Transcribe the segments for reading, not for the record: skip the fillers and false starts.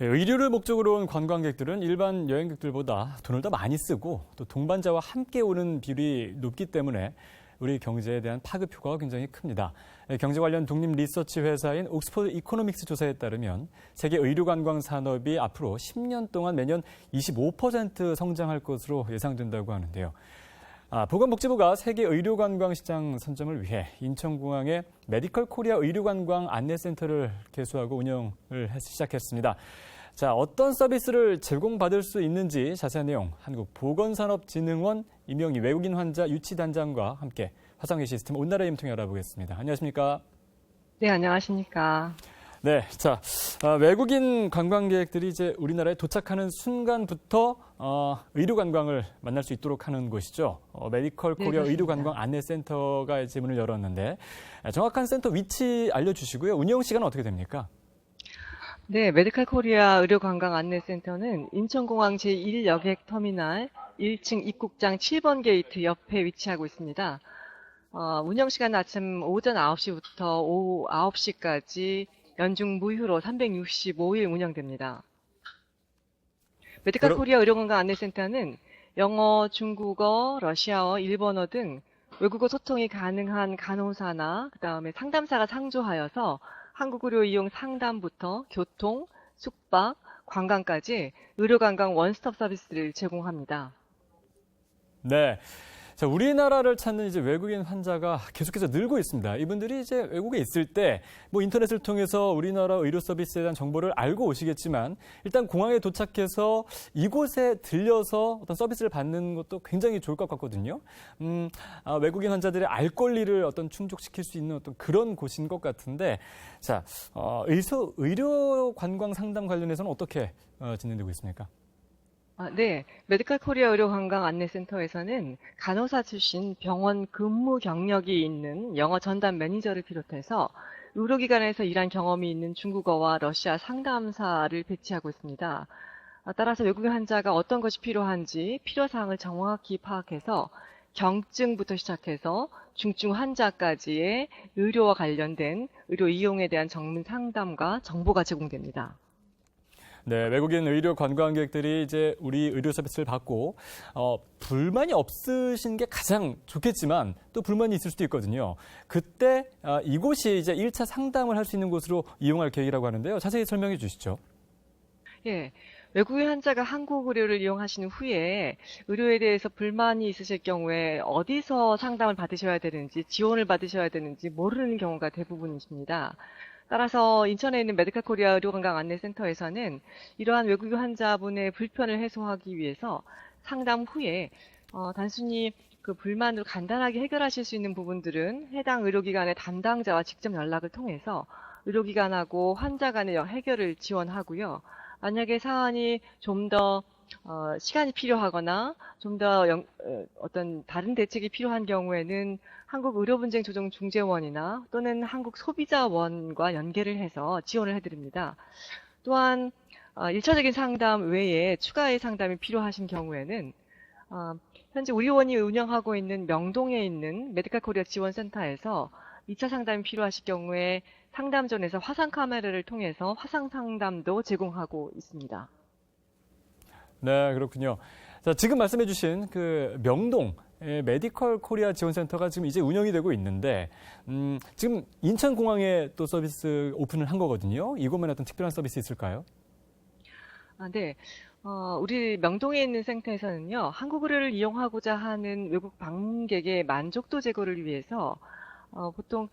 의료를 목적으로 온 관광객들은 일반 여행객들보다 돈을 더 많이 쓰고 또 동반자와 함께 오는 비율이 높기 때문에 우리 경제에 대한 파급 효과가 굉장히 큽니다. 경제 관련 독립 리서치 회사인 옥스퍼드 이코노믹스 조사에 따르면 세계 의료 관광 산업이 앞으로 10년 동안 매년 25% 성장할 것으로 예상된다고 하는데요. 보건복지부가 세계 의료관광시장 선점을 위해 인천공항에 메디컬 코리아 의료관광 안내센터를 개소하고 운영을 시작했습니다. 자, 어떤 서비스를 제공받을 수 있는지 자세한 내용 한국보건산업진흥원 임영희 외국인 환자 유치단장과 함께 화상회 시스템 온나라임 통해 알아보겠습니다. 안녕하십니까? 네, 안녕하십니까? 네, 자, 외국인 관광객들이 이제 우리나라에 도착하는 순간부터 의료 관광을 만날 수 있도록 하는 곳이죠. 메디컬 코리아 네, 의료 관광 안내센터가 이제 문을 열었는데 정확한 센터 위치 알려주시고요. 운영 시간은 어떻게 됩니까? 네, 메디컬 코리아 의료관광 안내센터는 인천공항 제1여객 터미널 1층 입국장 7번 게이트 옆에 위치하고 있습니다. 운영 시간은 오전 9시부터 오후 9시까지 연중 무휴로 365일 운영됩니다. 메디컬 코리아 의료관광 안내센터는 영어, 중국어, 러시아어, 일본어 등 외국어 소통이 가능한 간호사나 그다음에 상담사가 상주하여서 한국 의료 이용 상담부터 교통, 숙박, 관광까지 의료관광 원스톱 서비스를 제공합니다. 네. 자, 우리나라를 찾는 이제 외국인 환자가 계속해서 늘고 있습니다. 이분들이 이제 외국에 있을 때 뭐 인터넷을 통해서 우리나라 의료 서비스에 대한 정보를 알고 오시겠지만 일단 공항에 도착해서 이곳에 들려서 어떤 서비스를 받는 것도 굉장히 좋을 것 같거든요. 외국인 환자들의 알 권리를 어떤 충족시킬 수 있는 어떤 그런 곳인 것 같은데, 자, 의료 관광 상담 관련해서는 어떻게 진행되고 있습니까? 네, 메디컬 코리아 의료관광 안내센터에서는 간호사 출신 병원 근무 경력이 있는 영어 전담 매니저를 비롯해서 의료기관에서 일한 경험이 있는 중국어와 러시아 상담사를 배치하고 있습니다. 따라서 외국인 환자가 어떤 것이 필요한지 필요사항을 정확히 파악해서 경증부터 시작해서 중증 환자까지의 의료와 관련된 의료 이용에 대한 전문 상담과 정보가 제공됩니다. 네, 외국인 의료 관광객들이 이제 우리 의료 서비스를 받고 불만이 없으신 게 가장 좋겠지만 또 불만이 있을 수도 있거든요. 그때 이곳이 이제 1차 상담을 할 수 있는 곳으로 이용할 계획이라고 하는데요. 자세히 설명해 주시죠. 예. 외국인 환자가 한국 의료를 이용하신 후에 의료에 대해서 불만이 있으실 경우에 어디서 상담을 받으셔야 되는지, 지원을 받으셔야 되는지 모르는 경우가 대부분이십니다. 따라서 인천에 있는 메디컬 코리아 의료관광 안내센터에서는 이러한 외국인 환자분의 불편을 해소하기 위해서 상담 후에 단순히 그 불만으로 간단하게 해결하실 수 있는 부분들은 해당 의료기관의 담당자와 직접 연락을 통해서 의료기관하고 환자 간의 해결을 지원하고요. 만약에 사안이 좀 더 시간이 필요하거나 좀 더 어떤 다른 대책이 필요한 경우에는 한국의료분쟁조정중재원이나 또는 한국소비자원과 연계를 해서 지원을 해드립니다. 또한 1차적인 상담 외에 추가의 상담이 필요하신 경우에는 현재 우리 원이 운영하고 있는 명동에 있는 메디컬 코리아 지원센터에서 2차 상담이 필요하실 경우에 상담존에서 화상 카메라를 통해서 화상 상담도 제공하고 있습니다. 네, 그렇군요. 자, 지금 말씀해 주신 그 명동 메디컬 코리아 지원센터가 지금 이제 운영이 되고 있는데 지금 인천공항에 또 서비스 오픈을 한 거거든요. 이곳만 어떤 특별한 서비스 있을까요? 네. 우리 명동에 있는 센터에서는요, 한국 의료를 이용하고자 하는 외국 방문객의 만족도 제고를 위해서 보통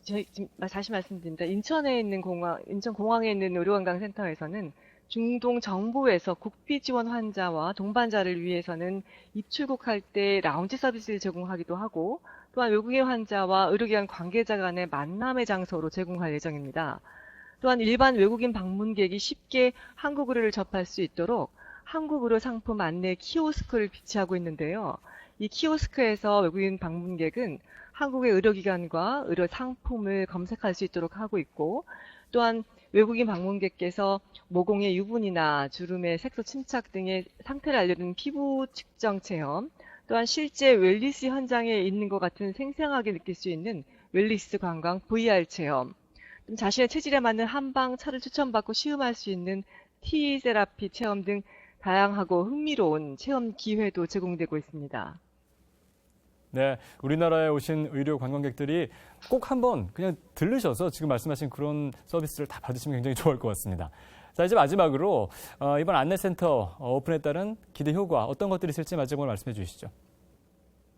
저희 지금 다시 말씀드립니다. 인천에 있는 인천공항에 있는 의료관광센터에서는 중동 정부에서 국비 지원 환자와 동반자를 위해서는 입출국할 때 라운지 서비스를 제공하기도 하고, 또한 외국인 환자와 의료기관 관계자 간의 만남의 장소로 제공할 예정입니다. 또한 일반 외국인 방문객이 쉽게 한국 의료를 접할 수 있도록 한국 의료 상품 안내 키오스크를 비치하고 있는데요. 이 키오스크에서 외국인 방문객은 한국의 의료기관과 의료 상품을 검색할 수 있도록 하고 있고, 또한 외국인 방문객께서 모공의 유분이나 주름의 색소 침착 등의 상태를 알려주는 피부 측정 체험, 또한 실제 웰니스 현장에 있는 것 같은 생생하게 느낄 수 있는 웰니스 관광 VR 체험, 자신의 체질에 맞는 한방 차를 추천받고 시음할 수 있는 티 세라피 체험 등 다양하고 흥미로운 체험 기회도 제공되고 있습니다. 네, 우리나라에 오신 의료 관광객들이 꼭 한번 그냥 들르셔서 지금 말씀하신 그런 서비스를 다 받으시면 굉장히 좋을 것 같습니다. 자, 이제 마지막으로 이번 안내센터 오픈에 따른 기대 효과 어떤 것들이 있을지 마지막으로 말씀해 주시죠.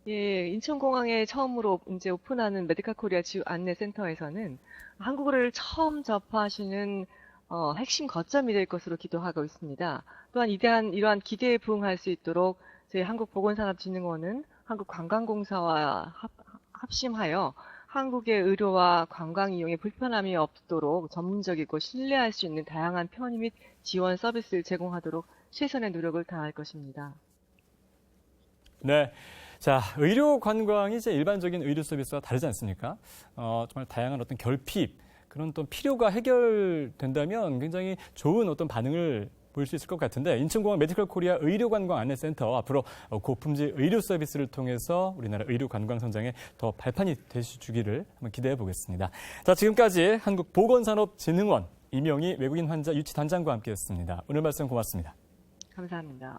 예, 인천공항에 처음으로 이제 오픈하는 메디카 코리아 지우 안내센터에서는 한국어를 처음 접하시는 핵심 거점이 될 것으로 기도하고 있습니다. 또한 이러한 기대에 부응할 수 있도록 저희 한국보건산업진흥원은 한국관광공사와 합심하여 한국의 의료와 관광 이용에 불편함이 없도록 전문적이고 신뢰할 수 있는 다양한 편의 및 지원 서비스를 제공하도록 최선의 노력을 다할 것입니다. 네. 자, 의료 관광이 이제 일반적인 의료 서비스와 다르지 않습니까? 정말 다양한 어떤 결핍, 그런 또 필요가 해결된다면 굉장히 좋은 어떤 반응을 보일 수 있을 것 같은데 인천공항 메디컬 코리아 의료관광 안내센터 앞으로 고품질 의료 서비스를 통해서 우리나라 의료 관광 성장에 더 발판이 되시주기를 한번 기대해 보겠습니다. 자, 지금까지 한국보건산업진흥원 이명희 외국인 환자 유치 단장과 함께했습니다. 오늘 말씀 고맙습니다. 감사합니다.